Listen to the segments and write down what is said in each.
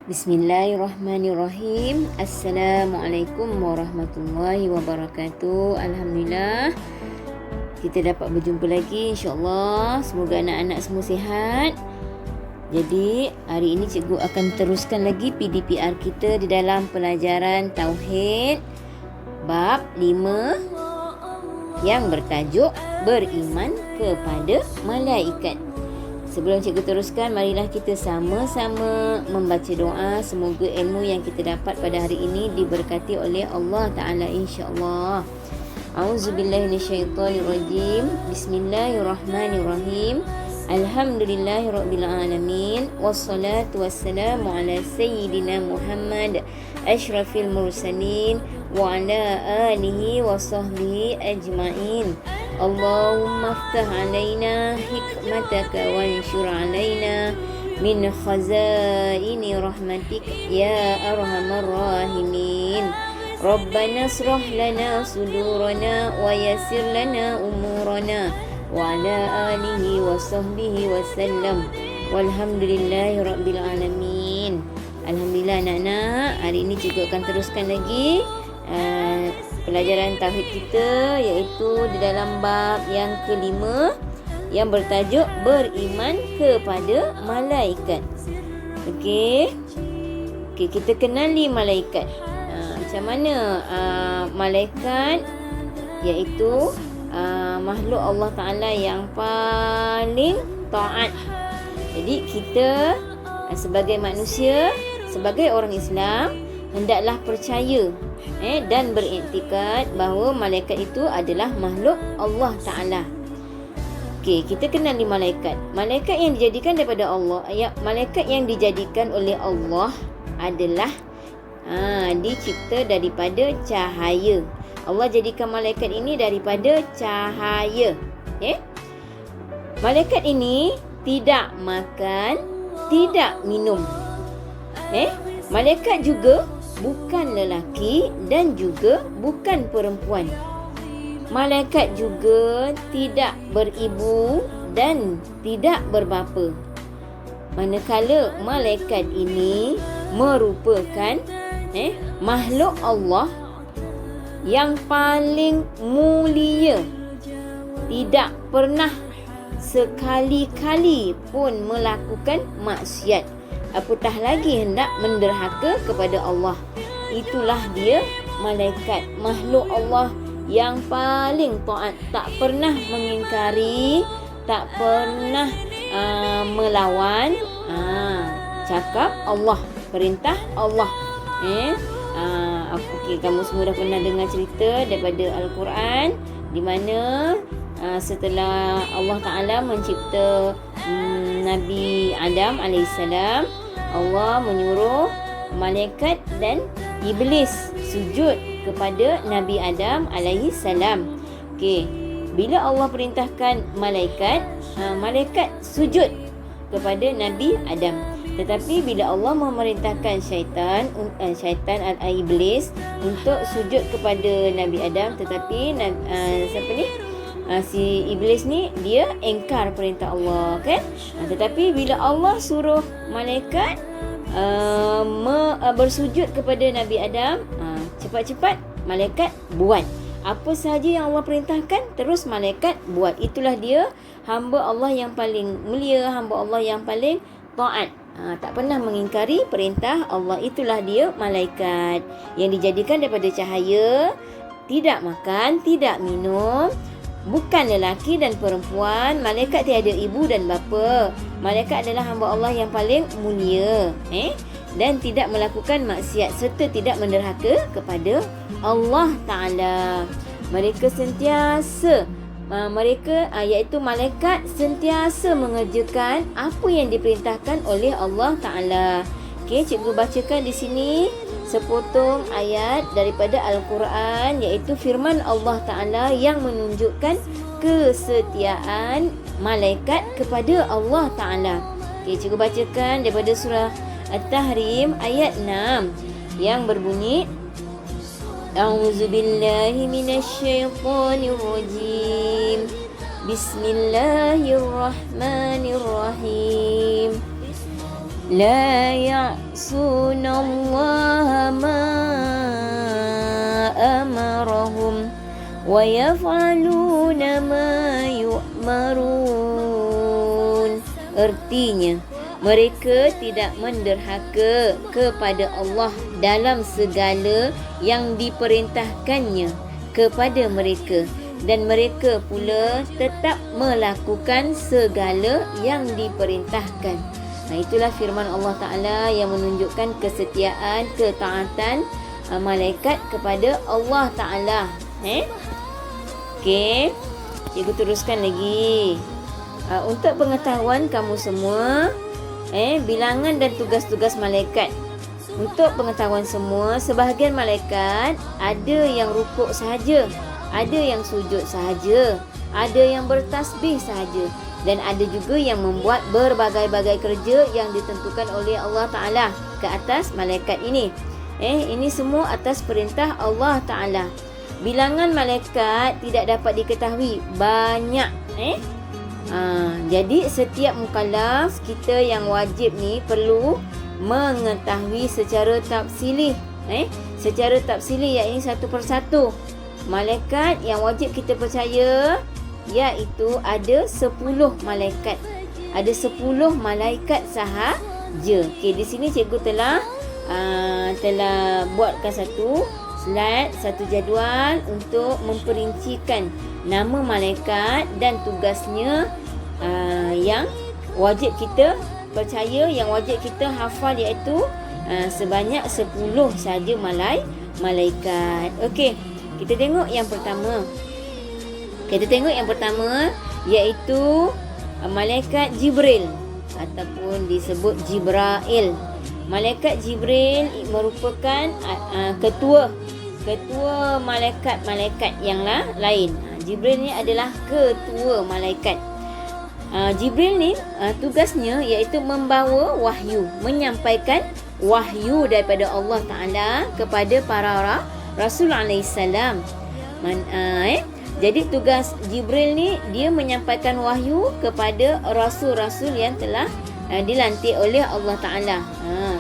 Bismillahirrahmanirrahim. Assalamualaikum warahmatullahi wabarakatuh. Alhamdulillah kita dapat berjumpa lagi, insya-Allah. Semoga anak-anak semua sihat. Jadi hari ini cikgu akan teruskan lagi PDPR kita di dalam pelajaran Tauhid bab 5 yang bertajuk beriman kepada malaikat. Sebelum cikgu teruskan, marilah kita sama-sama membaca doa. Semoga ilmu yang kita dapat pada hari ini diberkati oleh Allah Ta'ala, insya-Allah. A'udzubillahi minasyaitonirrajim. Bismillahirrahmanirrahim. Alhamdulillahirabbil alamin. Wassalatu wassalamu ala sayyidina Muhammad asyrafil mursalin wa ala alihi wa sahbihi ajma'in. Allahumma aftah alaina hikmataka wanshur alaina min khazaini rahmatik ya arhamar rahimin. Rabbana asrah lana sudurana wa yassir lana umurana wa ala alihi wa sahbihi wa sallam. Walhamdulillahi rabbil alamin. Alhamdulillah anak-anak, hari ini cikgu akan teruskan lagi pelajaran tauhid kita, iaitu di dalam bab yang kelima yang bertajuk beriman kepada malaikat. Okey, kita kenali malaikat. Macam mana malaikat, iaitu makhluk Allah Ta'ala yang paling taat. Jadi kita sebagai manusia, sebagai orang Islam, hendaklah percaya dan beriktikad bahawa malaikat itu adalah makhluk Allah Ta'ala. Okey, kita kenali malaikat. Malaikat yang dijadikan daripada Allah, malaikat yang dijadikan oleh Allah adalah dicipta daripada cahaya. Allah jadikan malaikat ini daripada cahaya. Malaikat ini tidak makan, tidak minum. Malaikat juga bukan lelaki dan juga bukan perempuan. Malaikat juga tidak beribu dan tidak berbapa. Manakala malaikat ini merupakan makhluk Allah yang paling mulia, tidak pernah sekali-kali pun melakukan maksiat, apatah lagi hendak menderhaka kepada Allah. Itulah dia malaikat, makhluk Allah yang paling taat, tak pernah mengingkari, tak pernah melawan cakap Allah, perintah Allah. Okey, kamu semua dah pernah dengar cerita daripada Al-Quran, di mana setelah Allah Ta'ala mencipta Nabi Adam alaihissalam, Allah menyuruh malaikat dan iblis sujud kepada Nabi Adam alaihissalam. Okey, bila Allah perintahkan malaikat, malaikat sujud kepada Nabi Adam. Tetapi bila Allah memerintahkan syaitan iblis untuk sujud kepada Nabi Adam, tetapi si iblis ni dia engkar perintah Allah, kan? Tetapi bila Allah suruh malaikat bersujud kepada Nabi Adam, cepat-cepat malaikat buat apa sahaja yang Allah perintahkan, terus malaikat buat. Itulah dia hamba Allah yang paling mulia, hamba Allah yang paling taat, tak pernah mengingkari perintah Allah. Itulah dia malaikat yang dijadikan daripada cahaya, tidak makan, tidak minum, bukan lelaki dan perempuan. Malaikat tiada ibu dan bapa. Malaikat adalah hamba Allah yang paling mulia, dan tidak melakukan maksiat serta tidak menderhaka kepada Allah Ta'ala. Mereka sentiasa iaitu malaikat sentiasa mengerjakan apa yang diperintahkan oleh Allah Ta'ala. Okey, cikgu bacakan di sini sepotong ayat daripada Al-Quran, iaitu firman Allah Ta'ala yang menunjukkan kesetiaan malaikat kepada Allah Ta'ala. Okey, cikgu bacakan daripada surah At-Tahrim ayat 6 yang berbunyi, A'udzubillahi minasyaitonirrajim. Bismillahirrahmanirrahim. la ya'sunallaha ma amarahum wa yaf'aluna ma yu'marun. Artinya, mereka tidak menderhaka kepada Allah dalam segala yang diperintahkannya kepada mereka, dan mereka pula tetap melakukan segala yang diperintahkan. Itulah firman Allah Ta'ala yang menunjukkan kesetiaan, ketaatan malaikat kepada Allah Ta'ala. Okey, cikgu teruskan lagi. Untuk pengetahuan kamu semua, bilangan dan tugas-tugas malaikat. Untuk pengetahuan semua, sebahagian malaikat ada yang rukuk sahaja, ada yang sujud sahaja, ada yang bertasbih sahaja, dan ada juga yang membuat berbagai-bagai kerja yang ditentukan oleh Allah Ta'ala ke atas malaikat ini. Ini semua atas perintah Allah Ta'ala. Bilangan malaikat tidak dapat diketahui, banyak. Jadi setiap mukallaf kita yang wajib ni perlu mengetahui secara tafsili, secara tafsili, iaitu satu persatu. Malaikat yang wajib kita percaya iaitu ada 10 malaikat. Ada 10 malaikat sahaja. Okey, di sini cikgu telah buatkan satu slide, satu jadual untuk memperincikan nama malaikat dan tugasnya yang wajib kita percaya, yang wajib kita hafal, iaitu sebanyak 10 saja malaikat. Okey, kita tengok yang pertama. Iaitu malaikat Jibril ataupun disebut Jibrail. Malaikat Jibril merupakan ketua malaikat-malaikat yang lain. Jibril ni adalah ketua malaikat. Jibril ni tugasnya iaitu membawa wahyu, menyampaikan wahyu daripada Allah Ta'ala kepada para Rasul alaihissalam. Jadi tugas Jibril ni, dia menyampaikan wahyu kepada rasul-rasul yang telah dilantik oleh Allah Ta'ala.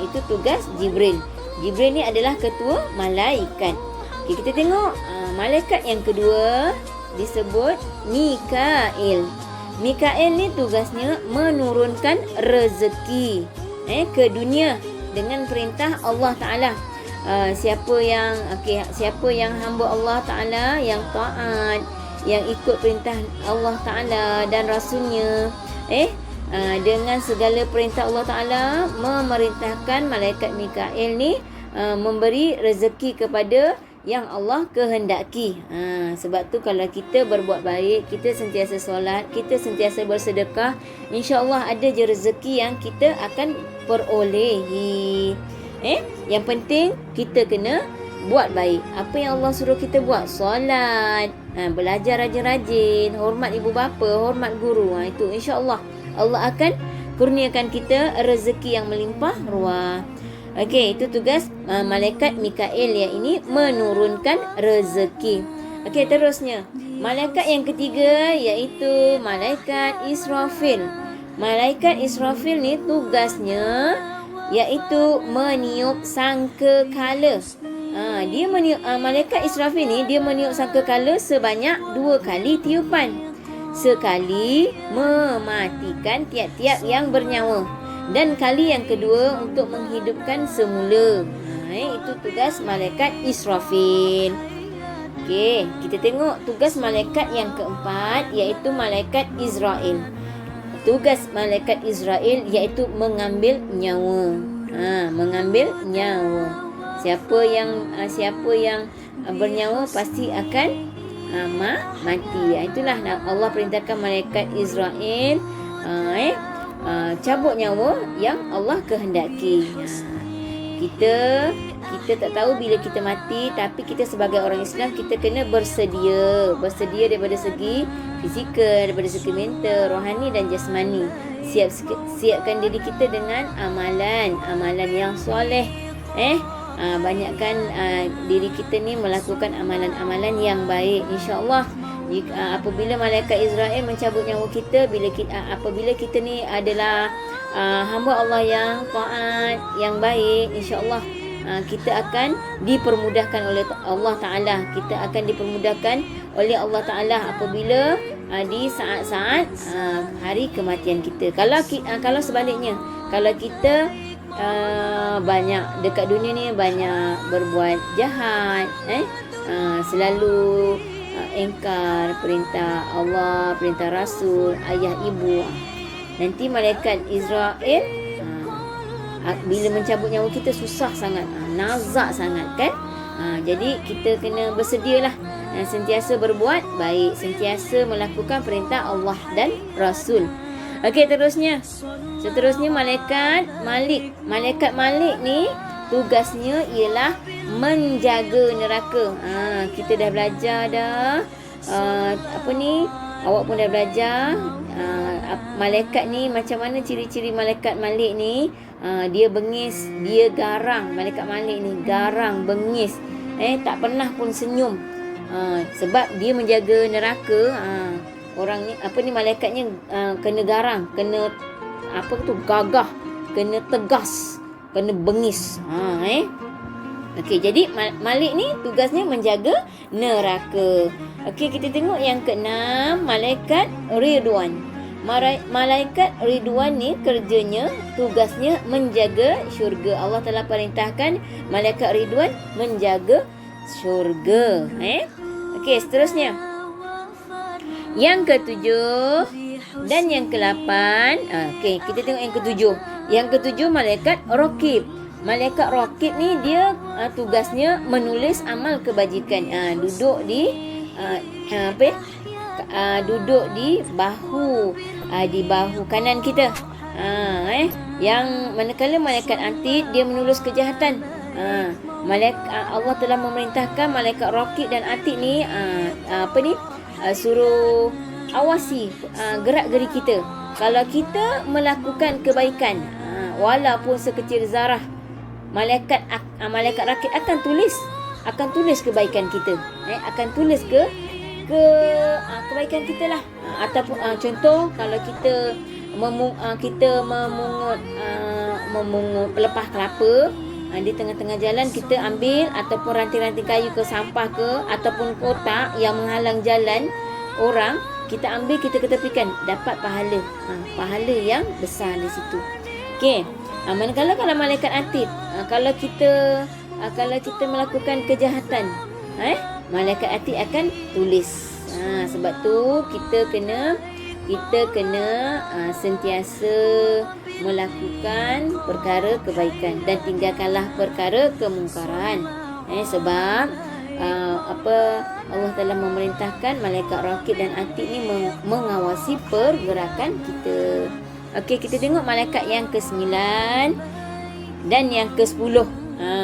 Itu tugas Jibril. Jibril ni adalah ketua malaikat. Okay, kita tengok malaikat yang kedua disebut Mikail. Mikail ni tugasnya menurunkan rezeki ke dunia dengan perintah Allah Ta'ala. Siapa yang hamba Allah Ta'ala, yang taat, yang ikut perintah Allah Ta'ala dan Rasulnya, dengan segala perintah Allah Ta'ala, memerintahkan malaikat Mikail ni memberi rezeki kepada yang Allah kehendaki. Sebab tu kalau kita berbuat baik, kita sentiasa solat, kita sentiasa bersedekah, insya-Allah ada je rezeki yang kita akan perolehi. Yang penting kita kena buat baik. Apa yang Allah suruh kita buat? Solat, belajar rajin-rajin, hormat ibu bapa, hormat guru. Itu insya-Allah Allah akan kurniakan kita rezeki yang melimpah ruah. Okey, itu tugas malaikat Mikail yang ini menurunkan rezeki. Okey, terusnya malaikat yang ketiga iaitu malaikat Israfil. Malaikat Israfil ni tugasnya iaitu meniup sangkakala. Malaikat Israfil ni dia meniup sangkakala sebanyak 2 kali tiupan. Sekali mematikan tiap-tiap yang bernyawa, dan kali yang kedua untuk menghidupkan semula. Itu tugas malaikat Israfil. Okey, kita tengok tugas malaikat yang keempat iaitu malaikat Israel. Tugas malaikat Israel iaitu mengambil nyawa. Mengambil nyawa. Siapa yang bernyawa pasti akan mati. Itulah Allah perintahkan malaikat Israel cabut nyawa yang Allah kehendaki. Kita tak tahu bila kita mati, tapi kita sebagai orang Islam kita kena bersedia daripada segi fizikal, daripada segi mental, rohani dan jasmani. Siapkan diri kita dengan amalan yang soleh. Banyakkan diri kita ni melakukan amalan-amalan yang baik, insya-Allah. Apabila malaikat Israel mencabut nyawa kita, apabila kita ni adalah hamba Allah yang taat, yang baik, insya-Allah kita akan dipermudahkan oleh Allah Ta'ala. Kita akan dipermudahkan oleh Allah Ta'ala apabila di saat-saat hari kematian kita. Kalau sebaliknya, kalau kita banyak dekat dunia ni banyak berbuat jahat, selalu engkar perintah Allah, perintah Rasul, ayah ibu, nanti malaikat Israel bila mencabut nyawa kita susah sangat, nazak sangat kan. Jadi kita kena bersedialah sentiasa berbuat baik, sentiasa melakukan perintah Allah dan Rasul. Okey, seterusnya malaikat Malik. Malaikat Malik ni tugasnya ialah menjaga neraka. Kita dah belajar dah. Awak pun dah belajar malaikat ni macam mana ciri-ciri malaikat Malik ni. Dia bengis, dia garang. Malaikat Malik ni garang, bengis. Tak pernah pun senyum. Sebab dia menjaga neraka. Orang ni malaikatnya kena garang, kena gagah, kena tegas, kena bengis. Okey, jadi Malik ni tugasnya menjaga neraka. Okey, kita tengok yang keenam, malaikat Ridwan. Malaikat Ridwan ni kerjanya, tugasnya menjaga syurga. Allah telah perintahkan malaikat Ridwan menjaga syurga. Okey, seterusnya yang ketujuh dan yang ke-8. Okey, kita tengok yang ketujuh. Yang ketujuh malaikat Raqib. Malaikat Raqib ni dia tugasnya menulis amal kebajikan. Duduk di duduk di bahu kanan kita. Yang manakala malaikat Atid dia menulis kejahatan. Allah telah memerintahkan malaikat Raqib dan Atid ni suruh awasi gerak-geri kita. Kalau kita melakukan kebaikan, walaupun sekecil zarah, malaikat Raqib akan tulis kebaikan kita. Akan tulis kebaikan kita lah. Ataupun contoh kalau kita memungut pelepah kelapa, di tengah-tengah jalan kita ambil ataupun ranting-ranting kayu ke sampah ke ataupun kotak yang menghalang jalan orang, kita ambil, kita ketepikan, dapat pahala yang besar di situ. Okey, manakala kalau malaikat Atid, kalau kita melakukan kejahatan, malaikat Atid akan tulis. Sebab tu kita kena sentiasa melakukan perkara kebaikan dan tinggalkanlah perkara kemungkaran. Sebab Allah telah memerintahkan malaikat Raqib dan Atid ni mengawasi pergerakan kita. Okey, kita tengok malaikat yang ke-9 dan yang ke-10.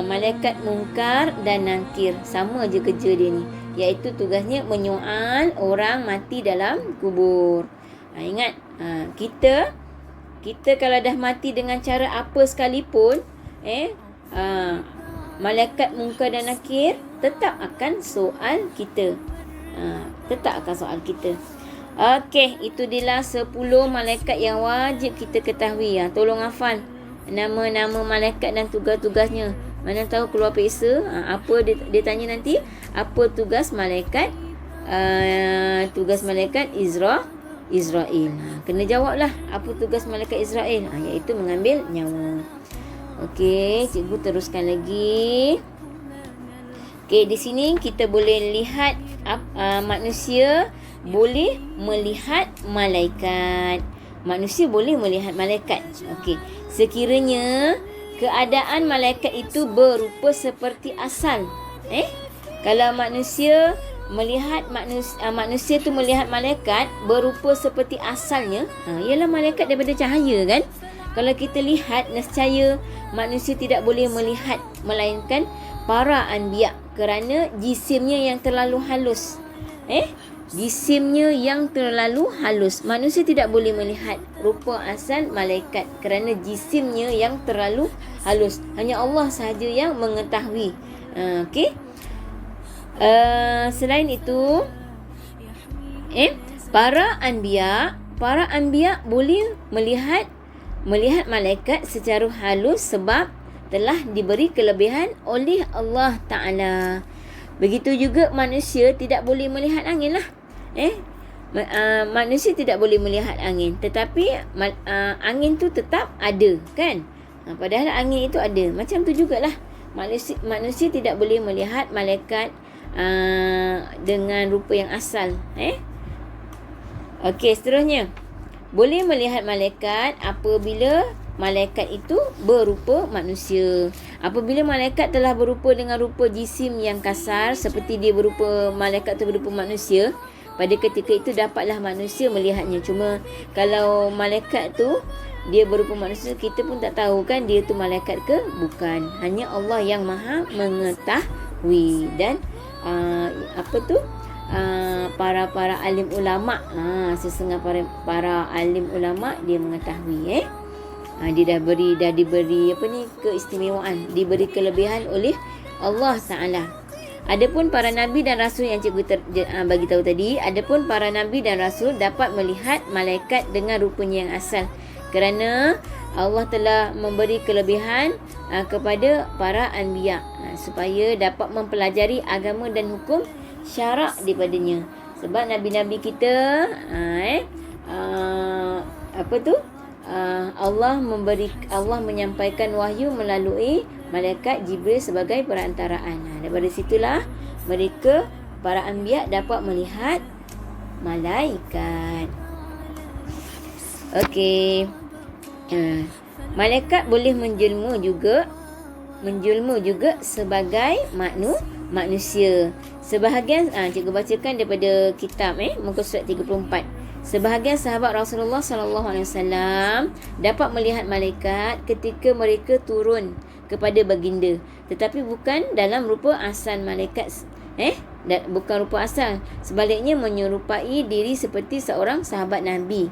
Malaikat Munkar dan Nakir, sama je kerja dia ni, iaitu tugasnya menyoal orang mati dalam kubur. Ingat, kita kalau dah mati dengan cara apa sekalipun, malaikat Munkar dan Nakir tetap akan soal kita. Okey, itu dia 10 malaikat yang wajib kita ketahui. Tolong hafal nama-nama malaikat dan tugas-tugasnya. Mana tahu keluar peksa, apa dia tanya nanti, apa tugas malaikat Israel. Kena jawablah apa tugas malaikat Israel, iaitu mengambil nyawa. Okey, cikgu teruskan lagi. Okey, di sini kita boleh lihat manusia boleh melihat malaikat. Manusia boleh melihat malaikat. Okey, sekiranya keadaan malaikat itu berupa seperti asal. Kalau manusia melihat manusia tu melihat malaikat berupa seperti asalnya, ialah malaikat daripada cahaya kan. Kalau kita lihat, nescaya manusia tidak boleh melihat melainkan para anbiya kerana jisimnya yang terlalu halus. Jisimnya yang terlalu halus. Manusia tidak boleh melihat rupa asal malaikat kerana jisimnya yang terlalu halus. Hanya Allah sahaja yang mengetahui. Okey. Selain itu, para anbiya boleh melihat melihat malaikat secara halus sebab telah diberi kelebihan oleh Allah Ta'ala. Begitu juga manusia tidak boleh melihat angin lah. Manusia tidak boleh melihat angin, tetapi angin tu tetap ada, kan? Padahal angin itu ada. Macam tu jugalah manusia tidak boleh melihat malaikat dengan rupa yang asal. Okey, seterusnya. Boleh melihat malaikat apabila malaikat itu berupa manusia. Apabila malaikat telah berupa dengan rupa jisim yang kasar, seperti dia berupa, malaikat itu berupa manusia, pada ketika itu dapatlah manusia melihatnya. Cuma kalau malaikat tu dia berupa manusia, kita pun tak tahu kan dia tu malaikat ke bukan. Hanya Allah yang Maha mengetahui. Dan para alim ulama, sesengah para alim ulama dia mengetahui. Dia dah diberi keistimewaan, diberi kelebihan oleh Allah Ta'ala. Adapun para nabi dan rasul yang cikgu bagi tahu tadi, adapun para nabi dan rasul dapat melihat malaikat dengan rupanya yang asal, kerana Allah telah memberi kelebihan kepada para anbiya supaya dapat mempelajari agama dan hukum syarak daripadanya. Sebab nabi-nabi kita Allah menyampaikan wahyu melalui malaikat Jibril sebagai perantaraan. Daripada situlah mereka para anbiya dapat melihat malaikat. Okey. Malaikat boleh menjelma juga sebagai manusia. Sebahagian cikgu bacakan daripada kitab muka surat 34. Sebahagian sahabat Rasulullah sallallahu alaihi wasallam dapat melihat malaikat ketika mereka turun kepada baginda, tetapi bukan dalam rupa asal malaikat. Bukan rupa asal, sebaliknya menyerupai diri seperti seorang sahabat Nabi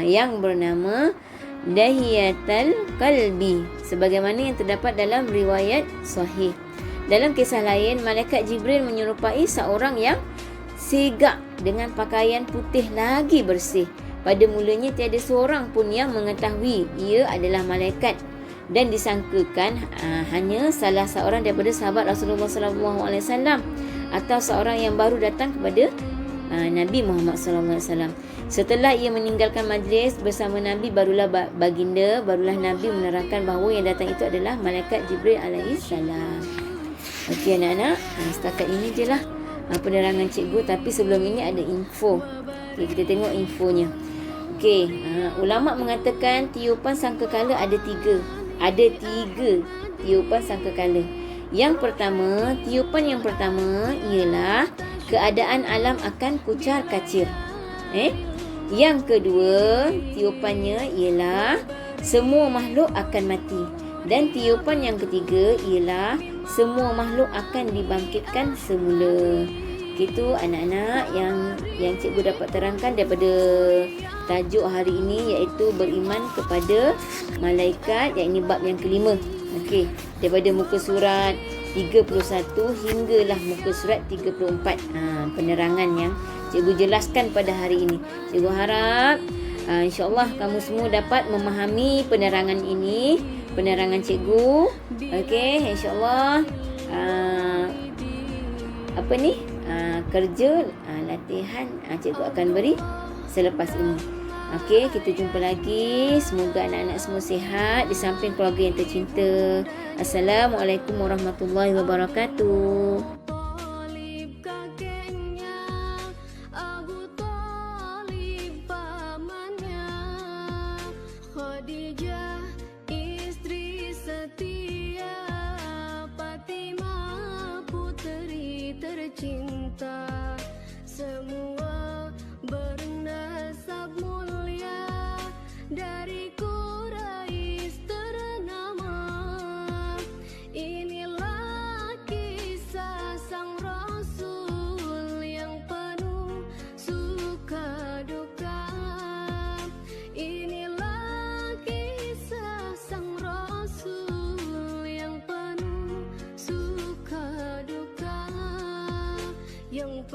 yang bernama Dahiyatul Qalbi, sebagaimana yang terdapat dalam riwayat sahih. Dalam kisah lain, malaikat Jibril menyerupai seorang yang segak dengan pakaian putih lagi bersih. Pada mulanya tiada seorang pun yang mengetahui ia adalah malaikat, dan disangkakan hanya salah seorang daripada sahabat Rasulullah sallallahu alaihi wasallam atau seorang yang baru datang kepada Nabi Muhammad sallallahu alaihi wasallam. Setelah ia meninggalkan majlis bersama Nabi, barulah Nabi menerangkan bahawa yang datang itu adalah malaikat Jibril alaihi salam. Okey anak-anak, setakat ini je lah penerangan cikgu. Tapi sebelum ini ada info. Okey, kita tengok infonya. Okey, ulama mengatakan tiupan sangkakala ada tiga. Ada tiga tiupan sangkakala. Tiupan yang pertama ialah keadaan alam akan kucar kacir. Yang kedua, tiupannya ialah semua makhluk akan mati. Dan tiupan yang ketiga ialah semua makhluk akan dibangkitkan semula. Itu anak-anak yang cikgu dapat terangkan daripada tajuk hari ini, iaitu beriman kepada malaikat, iaitu bab yang kelima. Okey, daripada muka surat 31 hinggalah muka surat 34. Penerangan yang cikgu jelaskan pada hari ini. Cikgu harap insya-Allah kamu semua dapat memahami penerangan ini, penerangan cikgu. Okey, insya-Allah kerja latihan cikgu akan beri selepas ini. Okey, kita jumpa lagi. Semoga anak-anak semua sihat di samping keluarga yang tercinta. Assalamualaikum warahmatullahi wabarakatuh. Cinta semua bernasab mulia, dari Quraisy ternama. Inilah kisah sang Rasul yang penuh suka duka. Inilah kisah sang Rasul yang penuh suka duka, yang